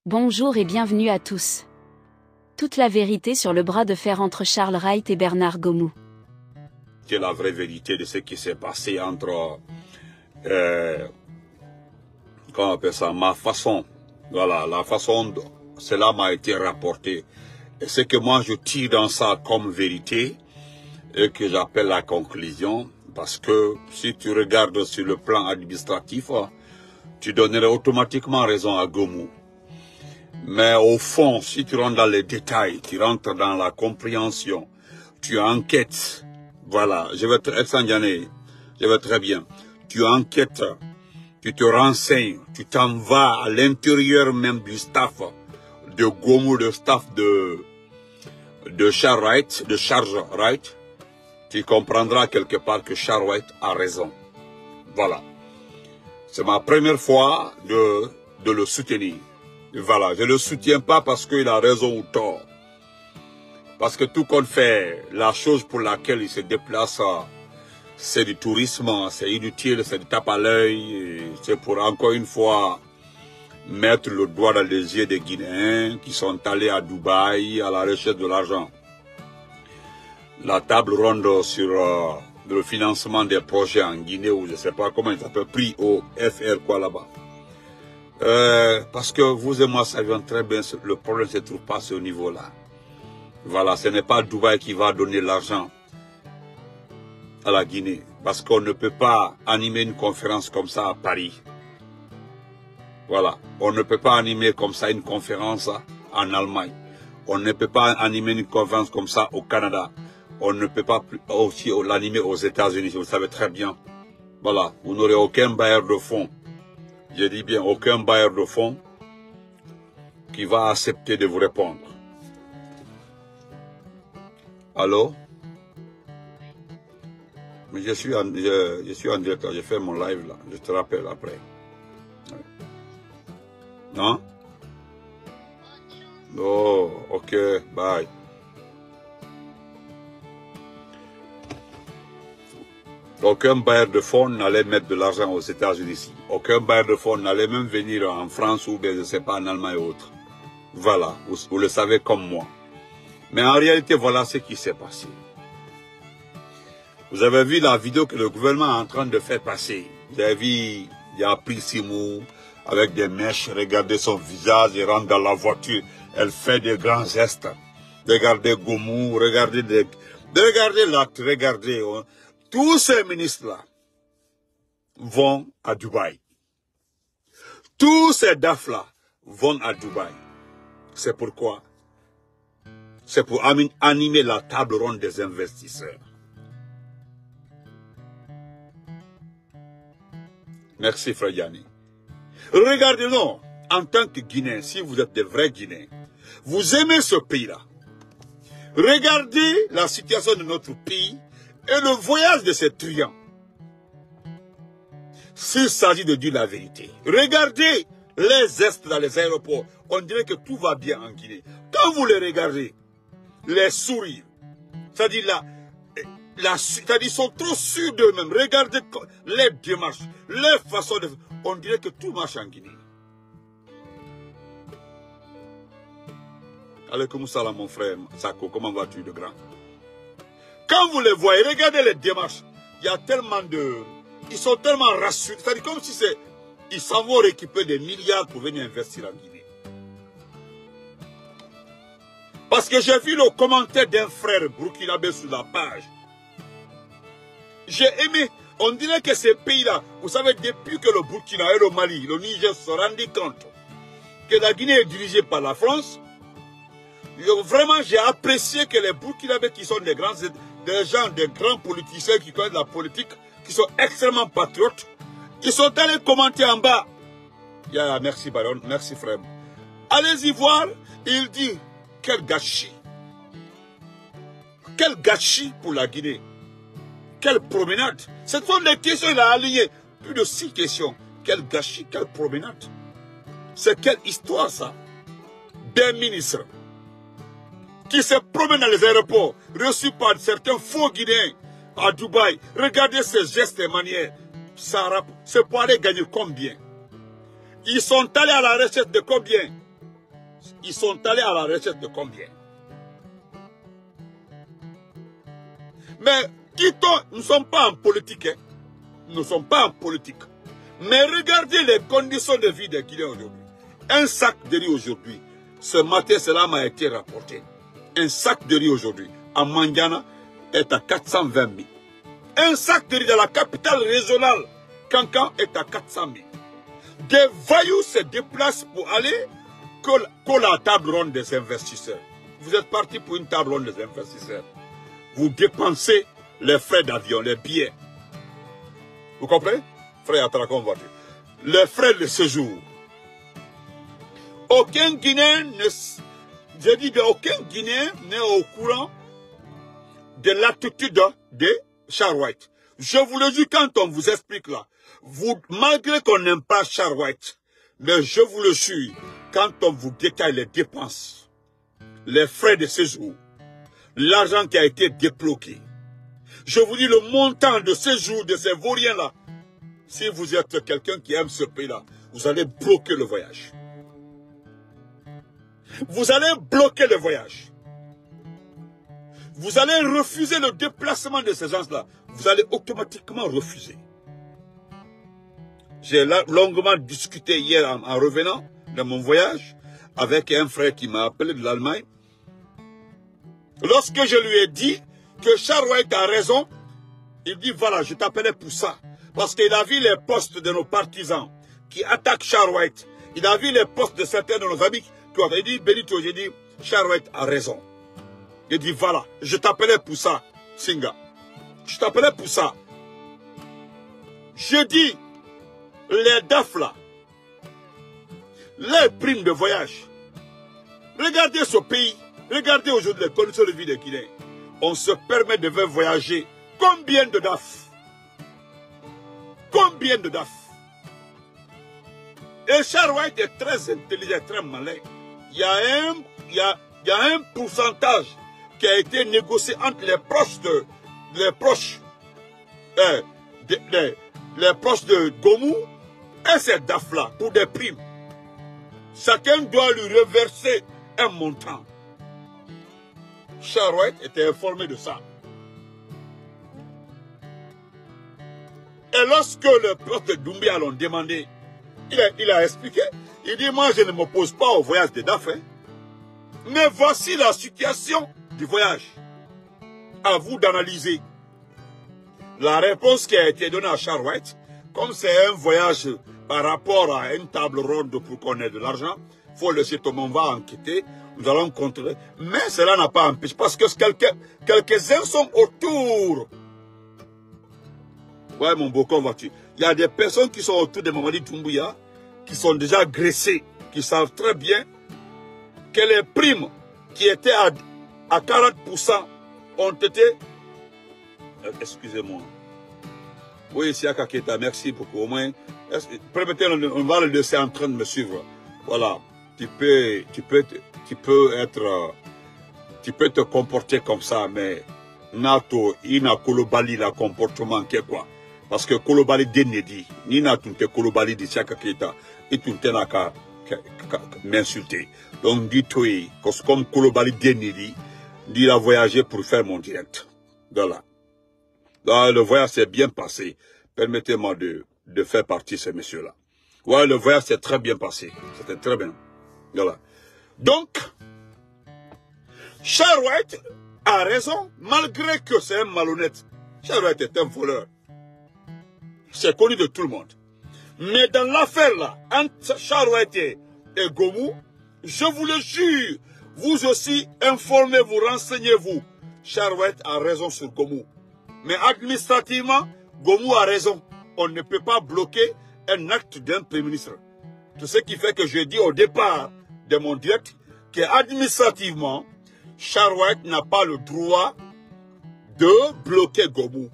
Bonjour et bienvenue à tous. Toute la vérité sur le bras de fer entre Charles Wright et Bernard Gomou. C'est la vraie vérité de ce qui s'est passé entre, comment on appelle ça, ma façon, voilà, la façon dont cela m'a été rapporté. Et ce que moi je tire dans ça comme vérité, et que j'appelle la conclusion, parce que si tu regardes sur le plan administratif, tu donnerais automatiquement raison à Gomou. Mais au fond, si tu rentres dans les détails, tu rentres dans la compréhension, tu enquêtes, voilà, je vais être très bien, tu enquêtes, tu te renseignes, tu t'en vas à l'intérieur même du staff de Gomou, le staff de Charles Wright, tu comprendras quelque part que Charles Wright a raison. Voilà. C'est ma première fois de le soutenir. Voilà, je ne le soutiens pas parce qu'il a raison ou tort. Parce que tout compte fait, la chose pour laquelle il se déplace, c'est du tourisme, c'est inutile, c'est du tape à l'œil, c'est pour encore une fois mettre le doigt dans les yeux des Guinéens qui sont allés à Dubaï à la recherche de l'argent. La table ronde sur le financement des projets en Guinée, ou je ne sais pas comment il s'appelle, prix au FR quoi là-bas. Parce que vous et moi savions très bien que le problème ne se trouve pas à ce niveau-là. Voilà, ce n'est pas Dubaï qui va donner l'argent à la Guinée. Parce qu'on ne peut pas animer une conférence comme ça à Paris. Voilà, on ne peut pas animer comme ça une conférence en Allemagne. On ne peut pas animer une conférence comme ça au Canada. On ne peut pas aussi l'animer aux États-Unis, vous le savez très bien. Voilà, vous n'aurez aucun bailleur de fonds. Je dis bien aucun bailleur de fonds qui va accepter de vous répondre. Allô? Mais je suis en direct, j'ai fait mon live là, je te rappelle après. Non? Oh, ok, bye. Aucun bailleur de fonds n'allait mettre de l'argent aux États-Unis. Aucun bailleur de fonds n'allait même venir en France ou bien, je ne sais pas, en Allemagne et autres. Voilà, vous le savez comme moi. Mais en réalité, voilà ce qui s'est passé. Vous avez vu la vidéo que le gouvernement est en train de faire passer. Vous avez vu, il y a pris Simou avec des mèches, regardez son visage, elle rentre dans la voiture, elle fait des grands gestes. Regardez Gomou, regardez l'acte, regardez. Tous ces ministres-là vont à Dubaï. Tous ces DAF-là vont à Dubaï. C'est pourquoi? C'est pour animer la table ronde des investisseurs. Merci, Frère Yanni. Regardez-nous, en tant que Guinéens, si vous êtes des vrais Guinéens, vous aimez ce pays-là. Regardez la situation de notre pays et le voyage de ces truands. S'il s'agit de dire la vérité, regardez les Est dans les aéroports. On dirait que tout va bien en Guinée. Quand vous les regardez, les sourires, c'est-à-dire ils sont trop sûrs d'eux-mêmes. Regardez les démarches, les façons de... On dirait que tout marche en Guinée. Alaykoum salam mon frère Sako, comment vas-tu de grand? Quand vous les voyez, regardez les démarches. Il y a tellement de... Ils sont tellement rassurés. C'est-à-dire comme si c'est... Ils s'en vont récupérer des milliards pour venir investir en Guinée. Parce que j'ai vu le commentaire d'un frère burkinabé sur la page. J'ai aimé. On dirait que ces pays-là, vous savez, depuis que le Burkina et le Mali, le Niger se sont rendus compte que la Guinée est dirigée par la France, vraiment, j'ai apprécié que les Burkinabés qui sont des grands politiciens qui connaissent la politique, qui sont extrêmement patriotes, ils sont allés commenter en bas. Merci Baron, merci frère. Allez-y voir, il dit, quel gâchis. Quel gâchis pour la Guinée. Quelle promenade. Ce sont des questions, il a aligné plus de 6 questions. Quel gâchis, quelle promenade. C'est quelle histoire ça. Des ministres qui se promènent dans les aéroports, reçus par certains faux Guinéens à Dubaï. Regardez ces gestes et manières. C'est pour aller gagner combien? Ils sont allés à la recherche de combien? Ils sont allés à la recherche de combien? Mais quittons, nous ne sommes pas en politique. Hein. Nous ne sommes pas en politique. Mais regardez les conditions de vie des Guinéens aujourd'hui. Un sac de riz aujourd'hui, ce matin cela m'a été rapporté. Un sac de riz aujourd'hui, à Mandiana, est à 420 000. Un sac de riz dans la capitale régionale, Kankan, est à 400 000. Des voyous se déplacent pour aller coller la table ronde des investisseurs. Vous êtes parti pour une table ronde des investisseurs. Vous dépensez les frais d'avion, les billets. Vous comprenez? Frais attracons voiture. Les frais de séjour. Aucun Guinéen n'est au courant de l'attitude de Charles White. Je vous le dis quand on vous explique là. Malgré qu'on n'aime pas Charles White, mais je vous le jure, quand on vous détaille les dépenses, les frais de séjour, l'argent qui a été débloqué, je vous dis le montant de séjour de ces vauriens-là, si vous êtes quelqu'un qui aime ce pays-là, vous allez bloquer le voyage. Vous allez bloquer le voyage. Vous allez refuser le déplacement de ces gens-là. Vous allez automatiquement refuser. J'ai longuement discuté hier en revenant de mon voyage avec un frère qui m'a appelé de l'Allemagne. Lorsque je lui ai dit que Charles White a raison, il dit voilà, je t'appelais pour ça. Parce qu'il a vu les postes de nos partisans qui attaquent Charles White. Il a vu les postes de certains de nos amis qui ont dit Benito, j'ai dit Charles White a raison. Il dit voilà, je t'appelais pour ça, Singa. Je t'appelais pour ça. Je dis, les DAF là, les primes de voyage. Regardez ce pays. Regardez aujourd'hui les conditions de vie des Guinéens. On se permet de faire voyager combien de DAF? Combien de DAF? Et Charles White est très intelligent, très malin. Il y a un pourcentage qui a été négocié entre les proches de Gomu et ces DAF-là pour des primes. Chacun doit lui reverser un montant. Charles White était informé de ça. Et lorsque le poste de Doumbia l'ont demandé, il a expliqué. Il dit, moi je ne m'oppose pas au voyage des DAF. Hein. Mais voici la situation du voyage. À vous d'analyser. La réponse qui a été donnée à Charles White, comme c'est un voyage par rapport à une table ronde pour qu'on ait de l'argent, il faut laisser tout le monde, on va enquêter, nous allons contrôler. Mais cela n'a pas empêché, parce que quelques-uns sont autour. Ouais, mon beau convoiture. Il y a des personnes qui sont autour de Mamadi Doumbouya, qui sont déjà graissées, qui savent très bien que les primes qui étaient à 40% ont été... Excusez-moi. Oui, Siaka Keta, merci beaucoup. Au moins, permettez-nous, on va le laisser en train de me suivre. Voilà. Tu peux te comporter comme ça, mais Nato, il n'a kolobali la comportement que quoi. Parce que kolobali dénédi, ni n'a tout kolobali de Siaka Keta, et tout n'a qu'à m'insulter. Donc, dis-toi, comme kolobali dénédi, il a voyagé pour faire mon direct. Voilà. Donc, le voyage s'est bien passé. Permettez-moi de faire partie de ces messieurs-là. Ouais, le voyage s'est très bien passé. C'était très bien. Voilà. Donc, Charles White a raison, malgré que c'est un malhonnête. Charles White est un voleur. C'est connu de tout le monde. Mais dans l'affaire là, entre Charles White et Gomu, je vous le jure, vous aussi, informez-vous, renseignez-vous. Charles White a raison sur Gomu. Mais administrativement, Gomu a raison. On ne peut pas bloquer un acte d'un Premier ministre. Tout ce qui fait que je dis au départ de mon direct qu'administrativement, Charles White n'a pas le droit de bloquer Gomu.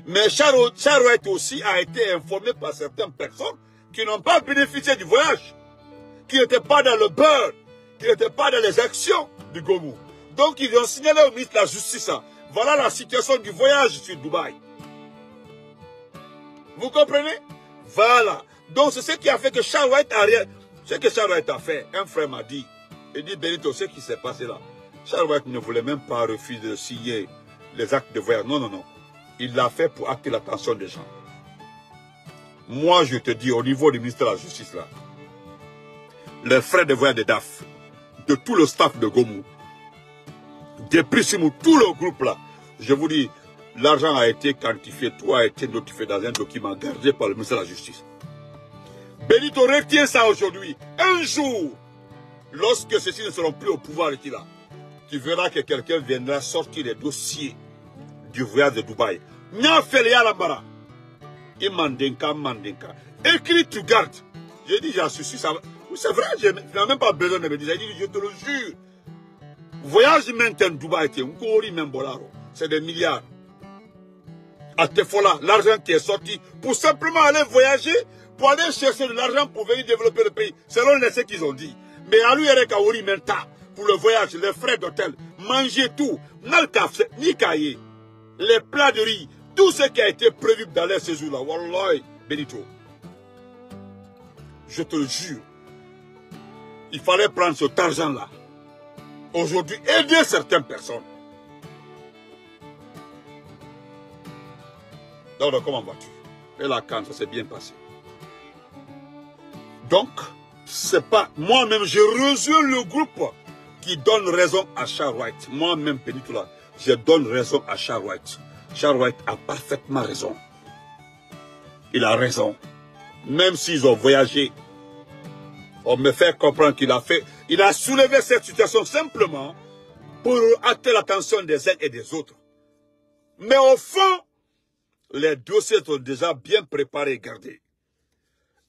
Mais Charles White aussi a été informé par certaines personnes qui n'ont pas bénéficié du voyage, qui n'étaient pas dans le beurre, qui n'étaient pas dans les actions du Gomu. Donc ils ont signalé au ministre de la Justice. Voilà la situation du voyage sur Dubaï. Vous comprenez? Voilà. Donc c'est ce qui a fait que Charles White a rien. Ce que Charles Wright a fait, un frère m'a dit, il dit Benito, ce qui s'est passé là, Charles Wright ne voulait même pas refuser de signer les actes de voyage. Non, non, non. Il l'a fait pour attirer l'attention des gens. Moi, je te dis, au niveau du ministère de la Justice, là, les frais de voyage de DAF, de tout le staff de Gomu, des Prissimou, tout le groupe là, je vous dis, l'argent a été quantifié, tout a été notifié dans un document gardé par le ministère de la Justice. Benito, retiens ça aujourd'hui. Un jour, lorsque ceux-ci ne seront plus au pouvoir ici là, tu verras que quelqu'un viendra sortir les dossiers du voyage de Dubaï. Nya fait les alambara. Imandenka, mandenka. Écris, tu gardes. J'ai dit, j'en suis sûr, c'est vrai, je n'ai même pas besoin de me dire. J'ai dit, je te le jure. Voyage maintenant Dubaï, c'est des milliards. À Tefola, l'argent qui est sorti pour simplement aller voyager, pour aller chercher de l'argent pour venir développer le pays, selon ce qu'ils ont dit. Mais à lui, il y a Menta pour le voyage, les frais d'hôtel, manger tout, les plats de riz, tout ce qui a été prévu dans les séjours-là. Wallahi, Benito. Je te le jure. Il fallait prendre cet argent-là. Aujourd'hui, aider certaines personnes. Donc, comment vas-tu? Et la canne, ça s'est bien passé. Donc, c'est pas... Moi-même, je rejoins le groupe qui donne raison à Charles Wright. Moi-même, Benito, je donne raison à Charles Wright. Charles Wright a parfaitement raison. Il a raison. Même s'ils ont voyagé, on me fait comprendre qu'il a fait... Il a soulevé cette situation simplement pour attirer l'attention des uns et des autres. Mais au fond, les dossiers sont déjà bien préparés et gardés.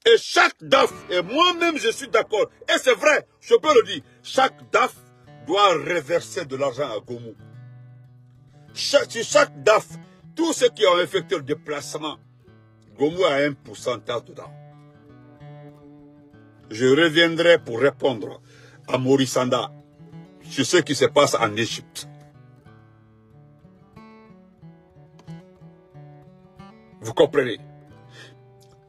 Et chaque DAF, et moi-même je suis d'accord, et c'est vrai, je peux le dire, chaque DAF doit reverser de l'argent à Gomu. Sur chaque DAF, tous ceux qui ont effectué le déplacement, Gomu a un pourcentage dedans. Je reviendrai pour répondre à Maurice Sanda sur ce qui se passe en Égypte. Vous comprenez?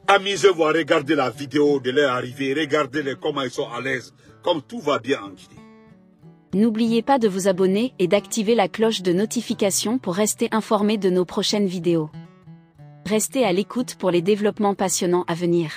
Amusez-vous à regarder la vidéo de leur arrivée, regardez-les comment ils sont à l'aise, comme tout va bien en Guinée. N'oubliez pas de vous abonner et d'activer la cloche de notification pour rester informé de nos prochaines vidéos. Restez à l'écoute pour les développements passionnants à venir.